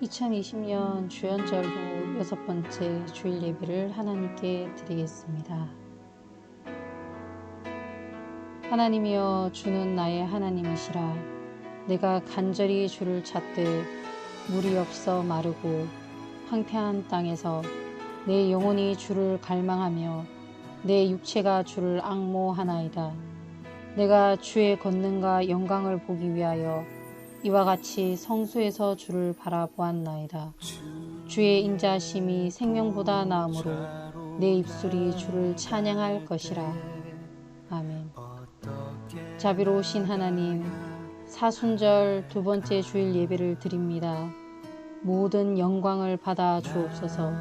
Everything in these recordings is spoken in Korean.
2020년 주연절 후 6번째 주일 예배를 하나님께 드리겠습니다. 하나님이여, 주는 나의 하나님이시라. 내가 간절히 주를 찾되 물이 없어 마르고 황폐한 땅에서 내 영혼이 주를 갈망하며 내 육체가 주를 앙모하나이다. 내가 주의 권능과 영광을 보기 위하여 이와 같이 성수에서 주를 바라보았나이다. 주의 인자심이 생명보다 나으므로 내 입술이 주를 찬양할 것이라. 아멘. 자비로우신 하나님, 사순절 두 번째 주일 예배를 드립니다. 모든 영광을 받아 주옵소서.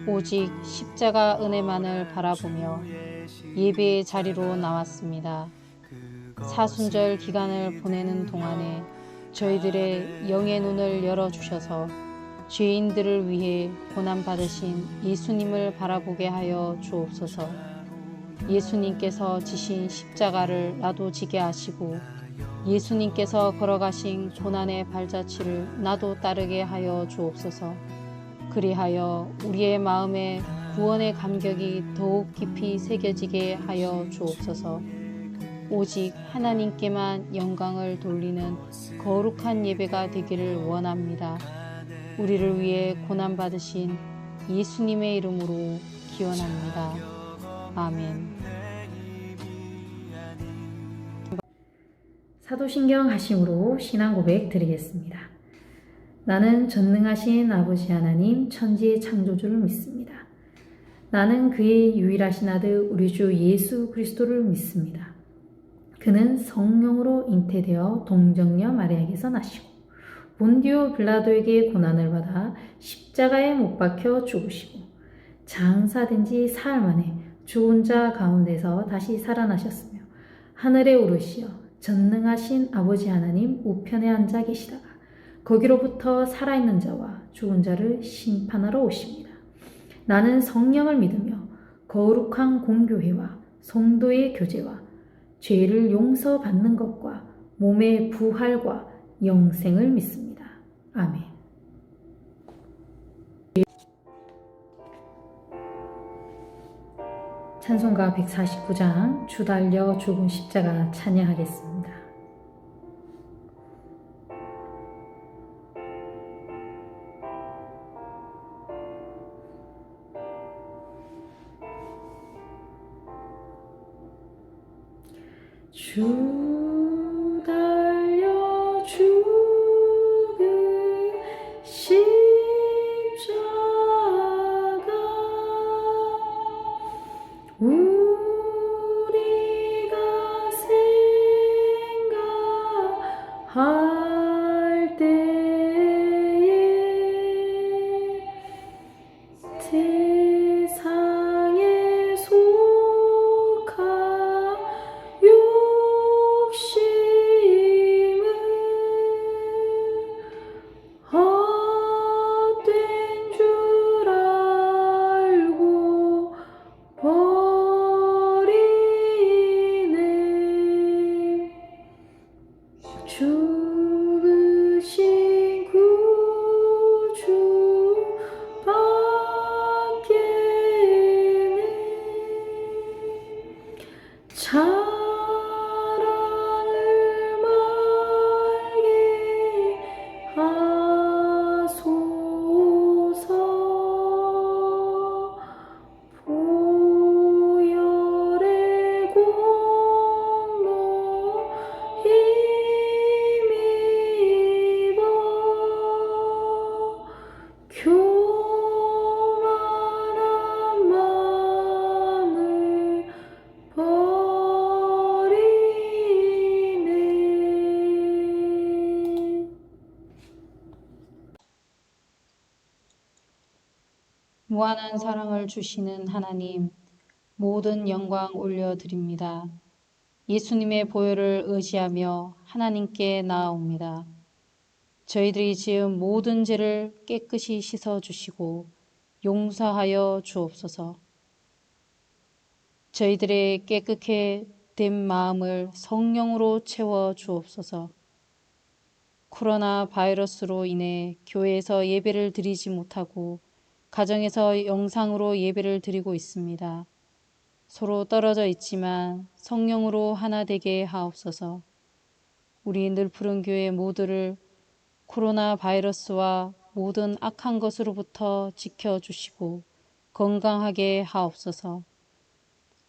오직 십자가 은혜만을 바라보며 예배의 자리로 나왔습니다. 사순절 기간을 보내는 동안에 저희들의 영의 눈을 열어주셔서 죄인들을 위해 고난받으신 예수님을 바라보게 하여 주옵소서. 예수님께서 지신 십자가를 나도 지게 하시고 예수님께서 걸어가신 고난의 발자취를 나도 따르게 하여 주옵소서. 그리하여 우리의 마음에 구원의 감격이 더욱 깊이 새겨지게 하여 주옵소서. 오직 하나님께만 영광을 돌리는 거룩한 예배가 되기를 원합니다. 우리를 위해 고난받으신 예수님의 이름으로 기원합니다. 아멘. 사도신경 하심으로 신앙 고백 드리겠습니다. 나는 전능하신 아버지 하나님 천지의 창조주를 믿습니다. 나는 그의 유일하신 아들 우리 주 예수 그리스도를 믿습니다. 그는 성령으로 잉태되어 동정녀 마리아에게서 나시고 본디오 빌라도에게 고난을 받아 십자가에 못 박혀 죽으시고 장사된 지 사흘 만에 죽은 자 가운데서 다시 살아나셨으며 하늘에 오르시어 전능하신 아버지 하나님 우편에 앉아 계시다가 거기로부터 살아있는 자와 죽은 자를 심판하러 오십니다. 나는 성령을 믿으며 거룩한 공교회와 성도의 교제와 죄를 용서받는 것과 몸의 부활과 영생을 믿습니다. 아멘. 찬송가 149장 주 달려 죽은 십자가 찬양하겠습니다. 주 달려 죽은 십자가 우리가 생각할 때에 세상에 속한 욕심은 헛된 줄 알고 버리네. 죽으신 구주 밖에는 자랑을 말게 하소서. 보혈의 공로 힘입어 교만한 마음을 버리네. 무한한 사랑을 주시는 하나님, 모든 영광 올려드립니다. 예수님의 보혈을 의지하며 하나님께 나아옵니다. 저희들이 지은 모든 죄를 깨끗이 씻어주시고 용서하여 주옵소서. 저희들의 깨끗게 된 마음을 성령으로 채워 주옵소서. 코로나 바이러스로 인해 교회에서 예배를 드리지 못하고 가정에서 영상으로 예배를 드리고 있습니다. 서로 떨어져 있지만 성령으로 하나 되게 하옵소서. 우리 늘푸른 교회 모두를 코로나 바이러스와 모든 악한 것으로부터 지켜주시고 건강하게 하옵소서.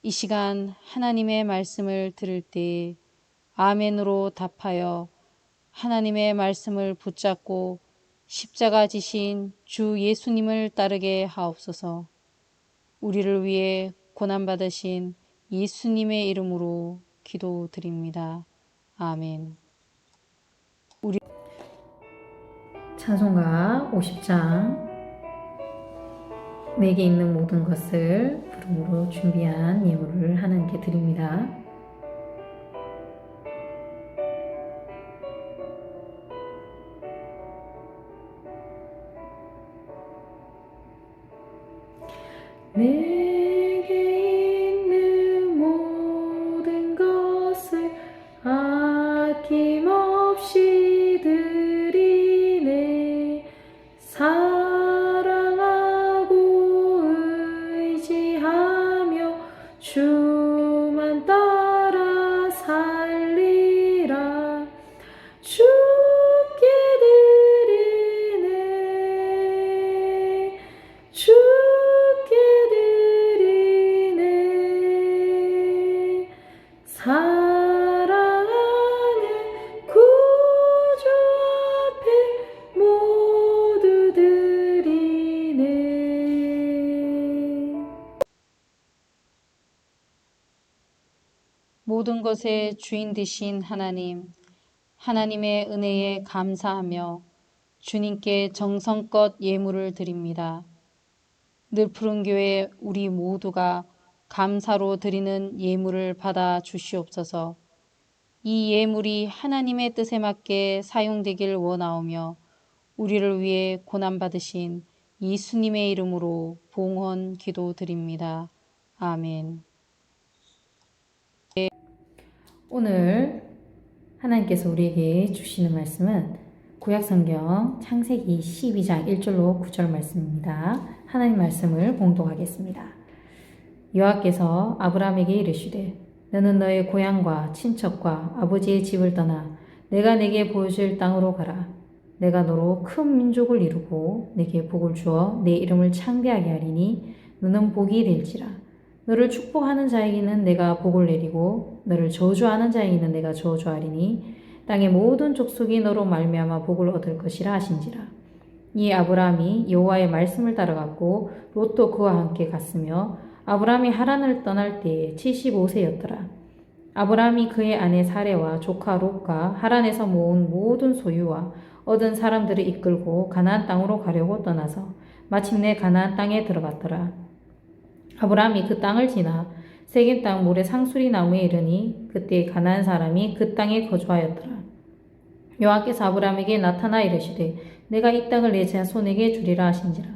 이 시간 하나님의 말씀을 들을 때에 아멘으로 답하여 하나님의 말씀을 붙잡고 십자가 지신 주 예수님을 따르게 하옵소서. 우리를 위해 고난받으신 예수님의 이름으로 기도드립니다. 아멘. 찬송가 50장 내게 있는 모든 것을 부름으로 준비한 예물을 하나님께 드립니다. 내게 있는 모든 것을 아낌없이 드리네. 사랑하고 의지하며 주만 따라 살리라. 주께 드리네. 주께 드리네. 사랑하는 구주 앞에 모두 드리네. 모든 것의 주인 되신 하나님, 하나님의 은혜에 감사하며 주님께 정성껏 예물을 드립니다. 늘푸른 교회 우리 모두가 감사로 드리는 예물을 받아 주시옵소서. 이 예물이 하나님의 뜻에 맞게 사용되길 원하오며 우리를 위해 고난받으신 예수님의 이름으로 봉헌 기도드립니다. 아멘. 오늘 하나님께서 우리에게 주시는 말씀은 구약성경 창세기 12장 1절로 9절 말씀입니다. 하나님 말씀을 봉독하겠습니다. 여호와께서 아브라함에게 이르시되 너는 너의 고향과 친척과 아버지의 집을 떠나 내가 내게 보여줄 땅으로 가라. 내가 너로 큰 민족을 이루고 내게 복을 주어 내 이름을 창대하게 하리니 너는 복이 될지라. 너를 축복하는 자에게는 내가 복을 내리고 너를 저주하는 자에게는 내가 저주하리니 땅의 모든 족속이 너로 말미암아 복을 얻을 것이라 하신지라. 이 아브라함이 여호와의 말씀을 따라갔고 롯도 그와 함께 갔으며 아브라함이 하란을 떠날 때에 75세였더라. 아브라함이 그의 아내 사레와 조카 롯과 하란에서 모은 모든 소유와 얻은 사람들을 이끌고 가나안 땅으로 가려고 떠나서 마침내 가나안 땅에 들어갔더라. 아브라함이 그 땅을 지나 세겜 땅 모래 상수리 나무에 이르니 그때 가나안 사람이 그 땅에 거주하였더라. 여호와께서 아브라함에게 나타나 이르시되 내가 이 땅을 내 자손에게 주리라 하신지라.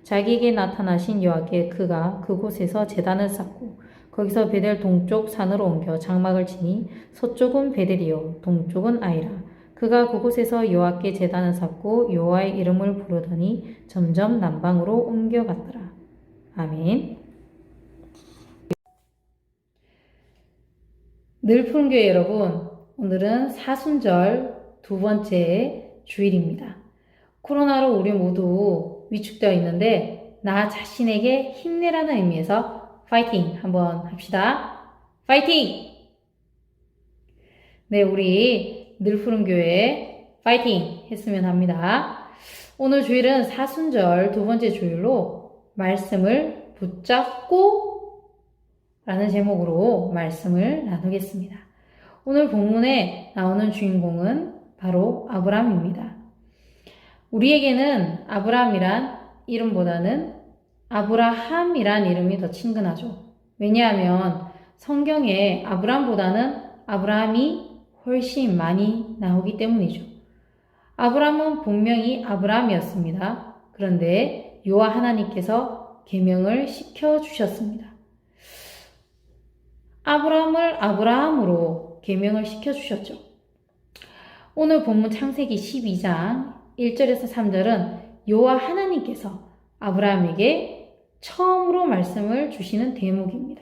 자기에게 나타나신 여호와께 그가 그곳에서 제단을 쌓고 거기서 베델 동쪽 산으로 옮겨 장막을 치니 서쪽은 베델이요 동쪽은 아이라. 그가 그곳에서 여호와께 제단을 쌓고 여호와의 이름을 부르더니 점점 남방으로 옮겨갔더라. 아멘. 늘푸른 교회 여러분, 오늘은 사순절 두 번째 주일입니다. 코로나로 우리 모두 위축되어 있는데 나 자신에게 힘내라는 의미에서 파이팅 한번 합시다. 파이팅! 네, 우리 늘푸른 교회 파이팅 했으면 합니다. 오늘 주일은 사순절 두 번째 주일로 말씀을 붙잡고 라는 제목으로 말씀을 나누겠습니다. 오늘 본문에 나오는 주인공은 바로 아브라함입니다. 우리에게는 아브라함이란 이름보다는 아브라함이란 이름이 더 친근하죠. 왜냐하면 성경에 아브라함보다는 아브라함이 훨씬 많이 나오기 때문이죠. 아브라함은 본명이 아브라함이었습니다. 그런데 여호와 하나님께서 계명을 시켜주셨습니다. 아브라함을 아브라함으로 계명을 시켜주셨죠. 오늘 본문 창세기 12장 1절에서 3절은 여호와 하나님께서 아브라함에게 처음으로 말씀을 주시는 대목입니다.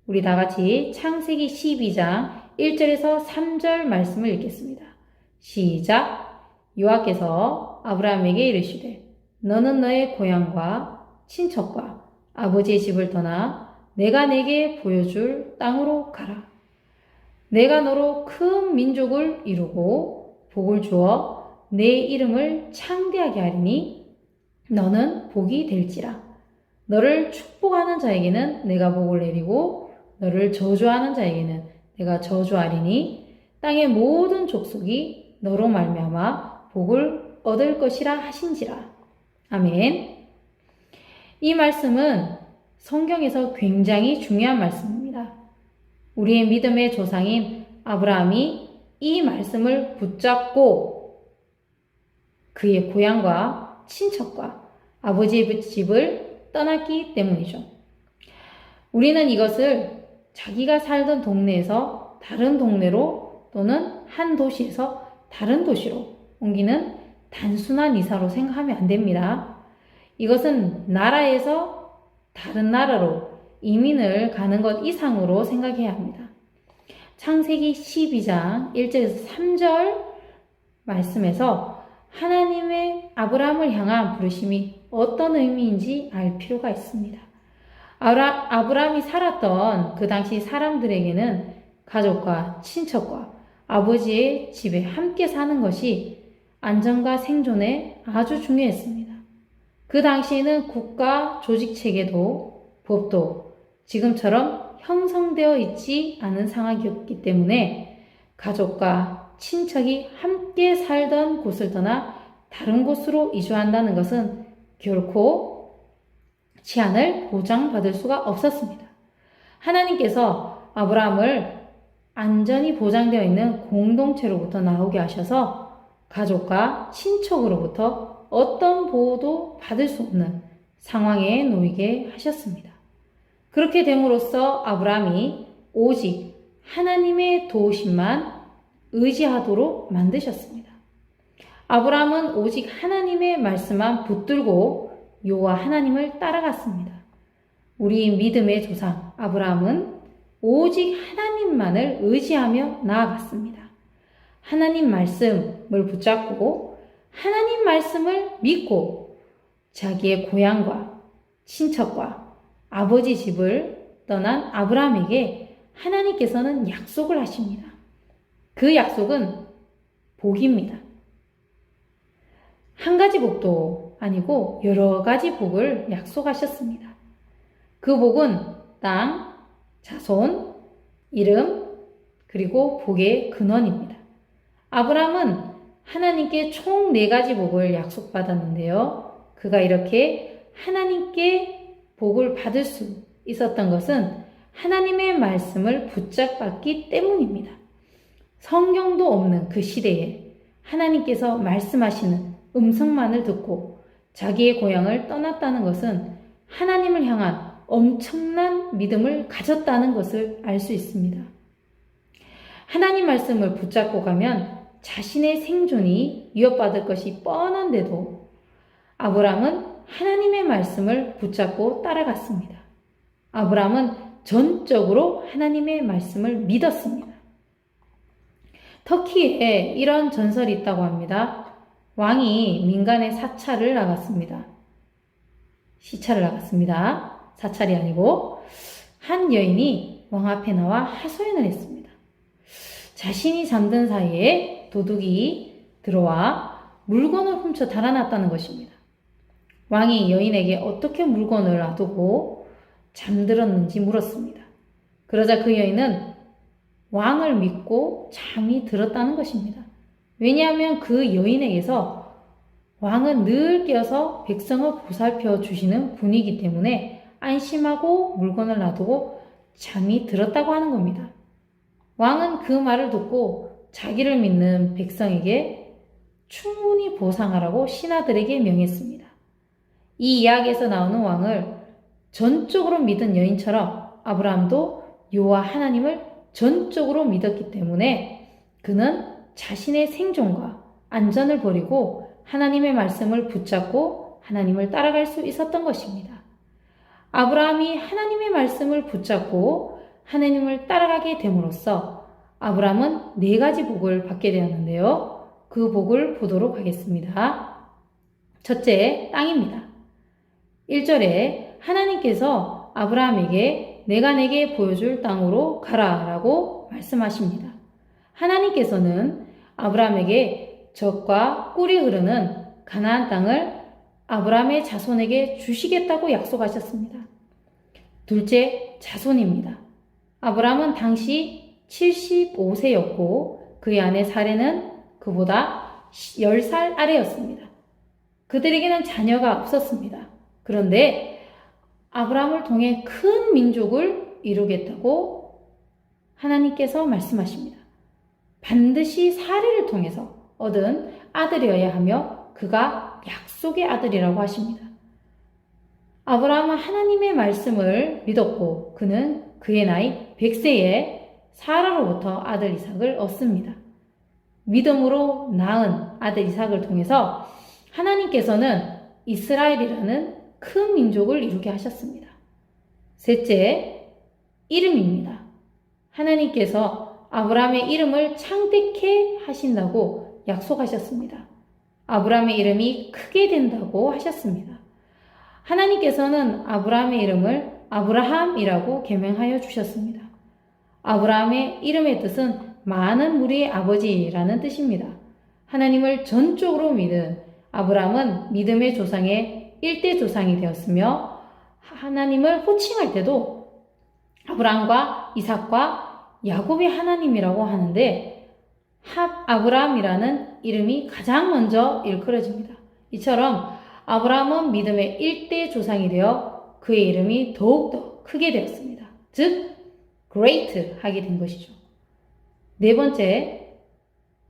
우리 다 같이 창세기 12장 1절에서 3절 말씀을 읽겠습니다. 시작. 여호와께서 아브라함에게 이르시되 너는 너의 고향과 친척과 아버지의 집을 떠나 내가 내게 보여줄 땅으로 가라. 내가 너로 큰 민족을 이루고 복을 주어 내 이름을 창대하게 하리니 너는 복이 될지라. 너를 축복하는 자에게는 내가 복을 내리고 너를 저주하는 자에게는 내가 저주하리니 땅의 모든 족속이 너로 말미암아 복을 얻을 것이라 하신지라. 아멘. 이 말씀은 성경에서 굉장히 중요한 말씀입니다. 우리의 믿음의 조상인 아브라함이 이 말씀을 붙잡고 그의 고향과 친척과 아버지의 집을 떠났기 때문이죠. 우리는 이것을 자기가 살던 동네에서 다른 동네로 또는 한 도시에서 다른 도시로 옮기는 단순한 이사로 생각하면 안 됩니다. 이것은 나라에서 다른 나라로 이민을 가는 것 이상으로 생각해야 합니다. 창세기 12장 1절에서 3절 말씀에서 하나님의 아브라함을 향한 부르심이 어떤 의미인지 알 필요가 있습니다. 아브라함이 살았던 그 당시 사람들에게는 가족과 친척과 아버지의 집에 함께 사는 것이 안전과 생존에 아주 중요했습니다. 그 당시에는 국가 조직 체계도 법도 지금처럼 형성되어 있지 않은 상황이었기 때문에 가족과 친척이 함께 살던 곳을 떠나 다른 곳으로 이주한다는 것은 결코 치안을 보장받을 수가 없었습니다. 하나님께서 아브라함을 안전이 보장되어 있는 공동체로부터 나오게 하셔서 가족과 친척으로부터 어떤 보호도 받을 수 없는 상황에 놓이게 하셨습니다. 그렇게 됨으로써 아브라함이 오직 하나님의 도우심만 의지하도록 만드셨습니다. 아브라함은 오직 하나님의 말씀만 붙들고 여호와 하나님을 따라갔습니다. 우리 믿음의 조상 아브라함은 오직 하나님만을 의지하며 나아갔습니다. 하나님 말씀을 붙잡고 하나님 말씀을 믿고 자기의 고향과 친척과 아버지 집을 떠난 아브라함에게 하나님께서는 약속을 하십니다. 그 약속은 복입니다. 한 가지 복도 아니고 여러 가지 복을 약속하셨습니다. 그 복은 땅, 자손, 이름, 그리고 복의 근원입니다. 아브라함은 하나님께 총 4가지 복을 약속받았는데요. 그가 이렇게 하나님께 복을 받을 수 있었던 것은 하나님의 말씀을 붙잡았기 때문입니다. 성경도 없는 그 시대에 하나님께서 말씀하시는 음성만을 듣고 자기의 고향을 떠났다는 것은 하나님을 향한 엄청난 믿음을 가졌다는 것을 알 수 있습니다. 하나님 말씀을 붙잡고 가면 자신의 생존이 위협받을 것이 뻔한데도 아브라함은 하나님의 말씀을 붙잡고 따라갔습니다. 아브라함은 전적으로 하나님의 말씀을 믿었습니다. 터키에 이런 전설이 있다고 합니다. 왕이 민간에 사찰을 나갔습니다. 시찰을 나갔습니다. 사찰이 아니고 한 여인이 왕 앞에 나와 하소연을 했습니다. 자신이 잠든 사이에 도둑이 들어와 물건을 훔쳐 달아났다는 것입니다. 왕이 여인에게 어떻게 물건을 놔두고 잠들었는지 물었습니다. 그러자 그 여인은 왕을 믿고 잠이 들었다는 것입니다. 왜냐하면 그 여인에게서 왕은 늘 깨어서 백성을 보살펴 주시는 분이기 때문에 안심하고 물건을 놔두고 잠이 들었다고 하는 겁니다. 왕은 그 말을 듣고 자기를 믿는 백성에게 충분히 보상하라고 신하들에게 명했습니다. 이 이야기에서 나오는 왕을 전적으로 믿은 여인처럼 아브라함도 여호와 하나님을 전적으로 믿었기 때문에 그는 자신의 생존과 안전을 버리고 하나님의 말씀을 붙잡고 하나님을 따라갈 수 있었던 것입니다. 아브라함이 하나님의 말씀을 붙잡고 하나님을 따라가게 됨으로써 아브라함은 4가지 복을 받게 되었는데요. 그 복을 보도록 하겠습니다. 첫째, 땅입니다. 1절에 하나님께서 아브라함에게 내가 내게 보여줄 땅으로 가라라고 말씀하십니다. 하나님께서는 아브라함에게 젖과 꿀이 흐르는 가나안 땅을 아브라함의 자손에게 주시겠다고 약속하셨습니다. 둘째, 자손입니다. 아브라함은 당시 75세였고 그의 아내 사레는 그보다 10살 아래였습니다. 그들에게는 자녀가 없었습니다. 그런데 아브라함을 통해 큰 민족을 이루겠다고 하나님께서 말씀하십니다. 반드시 사례를 통해서 얻은 아들이어야 하며 그가 약속의 아들이라고 하십니다. 아브라함은 하나님의 말씀을 믿었고 그는 그의 나이 100세에 사라로부터 아들 이삭을 얻습니다. 믿음으로 낳은 아들 이삭을 통해서 하나님께서는 이스라엘이라는 큰 민족을 이루게 하셨습니다. 셋째, 이름입니다. 하나님께서 아브라함의 이름을 창대케 하신다고 약속하셨습니다. 아브라함의 이름이 크게 된다고 하셨습니다. 하나님께서는 아브라함의 이름을 아브라함이라고 계명하여 주셨습니다. 아브라함의 이름의 뜻은 많은 무리의 아버지라는 뜻입니다. 하나님을 전적으로 믿은 아브라함은 믿음의 조상의 1대 조상이 되었으며 하나님을 호칭할 때도 아브라함과 이삭과 야곱의 하나님이라고 하는데 아브라함이라는 이름이 가장 먼저 일컬어집니다. 이처럼 아브라함은 믿음의 1대 조상이 되어 그의 이름이 더욱더 크게 되었습니다. 즉, great 하게 된 것이죠. 네 번째,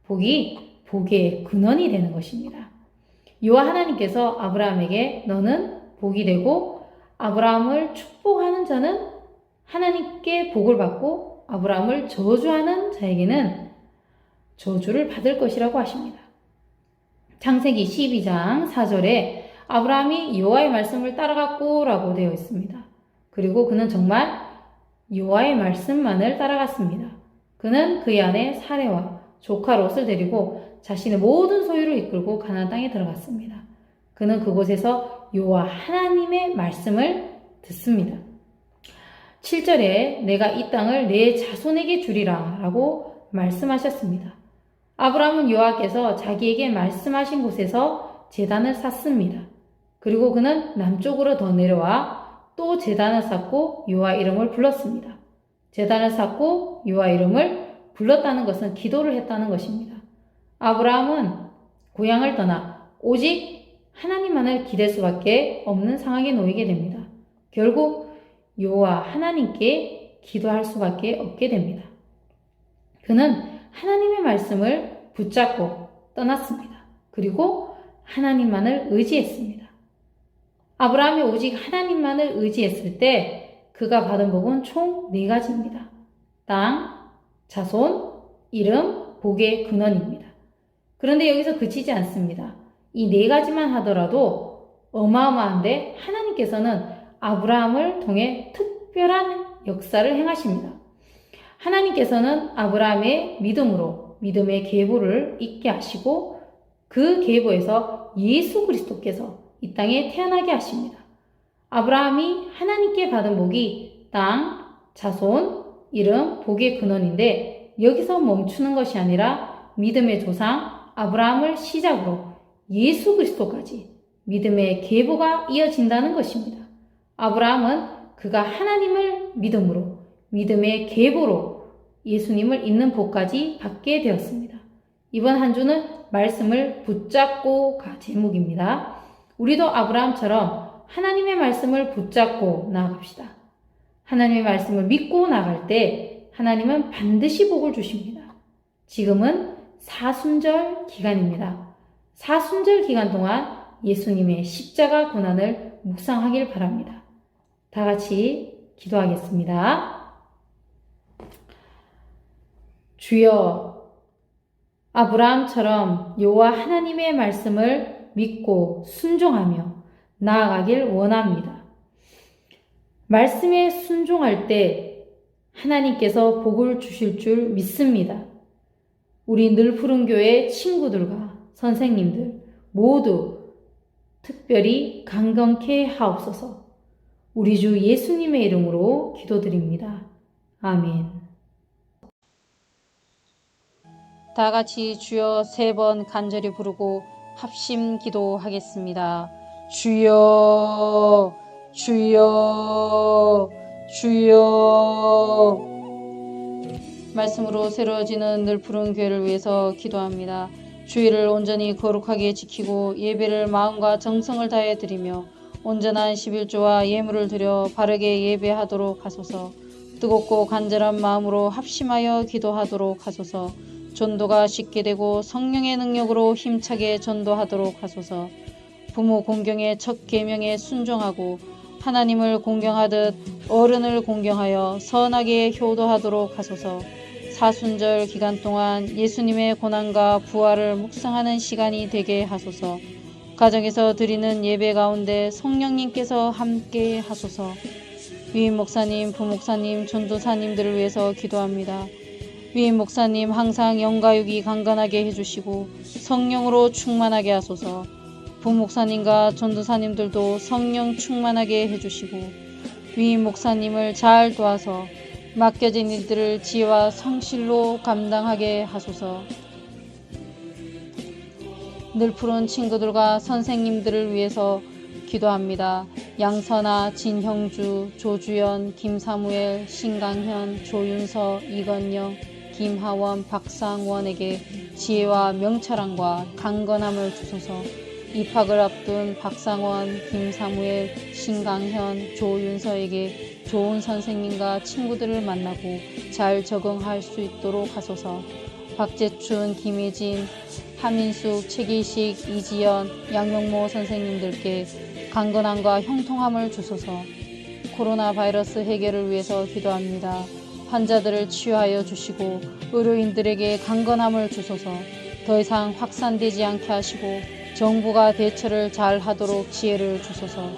복이 복의 근원이 되는 것입니다. 여호와 하나님께서 아브라함에게 너는 복이 되고 아브라함을 축복하는 자는 하나님께 복을 받고 아브라함을 저주하는 자에게는 저주를 받을 것이라고 하십니다. 창세기 12장 4절에 아브라함이 여호와의 말씀을 따라갔고 라고 되어 있습니다. 그리고 그는 정말 여호와의 말씀만을 따라갔습니다. 그는 그의 아내 사레와 조카 롯을 데리고 자신의 모든 소유를 이끌고 가나안 땅에 들어갔습니다. 그는 그곳에서 여호와 하나님의 말씀을 듣습니다. 7절에 내가 이 땅을 내 자손에게 주리라 라고 말씀하셨습니다. 아브라함은 여호와께서 자기에게 말씀하신 곳에서 제단을 쌓습니다. 그리고 그는 남쪽으로 더 내려와 또 제단을 쌓고 여호와 이름을 불렀습니다. 제단을 쌓고 여호와 이름을 불렀다는 것은 기도를 했다는 것입니다. 아브라함은 고향을 떠나 오직 하나님만을 기댈 수밖에 없는 상황에 놓이게 됩니다. 결국 여호와 하나님께 기도할 수밖에 없게 됩니다. 그는 하나님의 말씀을 붙잡고 떠났습니다. 그리고 하나님만을 의지했습니다. 아브라함이 오직 하나님만을 의지했을 때 그가 받은 복은 총 4가지입니다. 땅, 자손, 이름, 복의 근원입니다. 그런데 여기서 그치지 않습니다. 이 4가지만 하더라도 어마어마한데 하나님께서는 아브라함을 통해 특별한 역사를 행하십니다. 하나님께서는 아브라함의 믿음으로 믿음의 계보를 잇게 하시고 그 계보에서 예수 그리스도께서 이 땅에 태어나게 하십니다. 아브라함이 하나님께 받은 복이 땅, 자손, 이름, 복의 근원인데 여기서 멈추는 것이 아니라 믿음의 조상 아브라함을 시작으로 예수 그리스도까지 믿음의 계보가 이어진다는 것입니다. 아브라함은 그가 하나님을 믿음으로 믿음의 계보로 예수님을 잇는 복까지 받게 되었습니다. 이번 한 주는 말씀을 붙잡고 가 제목입니다. 우리도 아브라함처럼 하나님의 말씀을 붙잡고 나아갑시다. 하나님의 말씀을 믿고 나갈 때 하나님은 반드시 복을 주십니다. 지금은 사순절 기간입니다. 사순절 기간 동안 예수님의 십자가 고난을 묵상하길 바랍니다. 다 같이 기도하겠습니다. 주여, 아브라함처럼 여호와 하나님의 말씀을 믿고 순종하며 나아가길 원합니다. 말씀에 순종할 때 하나님께서 복을 주실 줄 믿습니다. 우리 늘푸른교회 친구들과 선생님들 모두 특별히 강건케 하옵소서. 우리 주 예수님의 이름으로 기도드립니다. 아멘. 다 같이 주여 3번 간절히 부르고 합심 기도하겠습니다. 주여, 주여, 주여. 말씀으로 새로워지는 늘푸른 교회를 위해서 기도합니다. 주의를 온전히 거룩하게 지키고 예배를 마음과 정성을 다해 드리며 온전한 11조와 예물을 드려 바르게 예배하도록 하소서. 뜨겁고 간절한 마음으로 합심하여 기도하도록 하소서. 전도가 쉽게 되고 성령의 능력으로 힘차게 전도하도록 하소서. 부모 공경의 첫 계명에 순종하고 하나님을 공경하듯 어른을 공경하여 선하게 효도하도록 하소서. 사순절 기간 동안 예수님의 고난과 부활을 묵상하는 시간이 되게 하소서. 가정에서 드리는 예배 가운데 성령님께서 함께 하소서. 위임 목사님, 부목사님, 전도사님들을 위해서 기도합니다. 위임 목사님 항상 영가육이 강건하게 해주시고 성령으로 충만하게 하소서. 부목사님과 전도사님들도 성령 충만하게 해주시고 위임 목사님을 잘 도와서 맡겨진 일들을 지혜와 성실로 감당하게 하소서. 늘푸른 친구들과 선생님들을 위해서 기도합니다. 양선아, 진형주, 조주연, 김사무엘, 신강현, 조윤서, 이건영, 김하원, 박상원에게 지혜와 명철함과 강건함을 주소서. 입학을 앞둔 박상원, 김사무엘, 신강현, 조윤서에게 좋은 선생님과 친구들을 만나고 잘 적응할 수 있도록 하소서. 박재춘, 김혜진, 하민숙, 최기식, 이지연, 양용모 선생님들께 강건함과 형통함을 주소서. 코로나 바이러스 해결을 위해서 기도합니다. 환자들을 치유하여 주시고 의료인들에게 강건함을 주소서. 더 이상 확산되지 않게 하시고 정부가 대처를 잘 하도록 지혜를 주소서.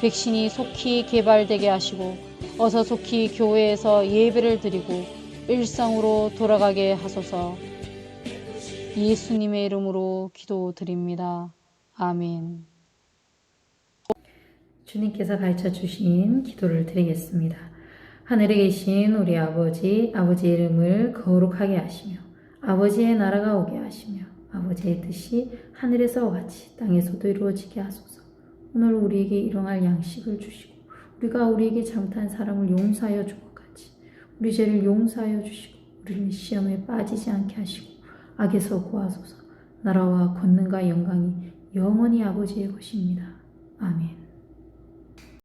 백신이 속히 개발되게 하시고 어서 속히 교회에서 예배를 드리고 일상으로 돌아가게 하소서. 예수님의 이름으로 기도드립니다. 아멘. 주님께서 가르쳐 주신 기도를 드리겠습니다. 하늘에 계신 우리 아버지, 아버지의 이름을 거룩하게 하시며 아버지의 나라가 오게 하시며 아버지의 뜻이 하늘에서와 같이 땅에서도 이루어지게 하소서. 오늘 우리에게 일용할 양식을 주시고 우리가 우리에게 잘못한 사람을 용서하여 준 것 같이 우리 죄를 용서하여 주시고 우리를 시험에 빠지지 않게 하시고 악에서 구하소서. 나라와 권능과 영광이 영원히 아버지의 것입니다. 아멘.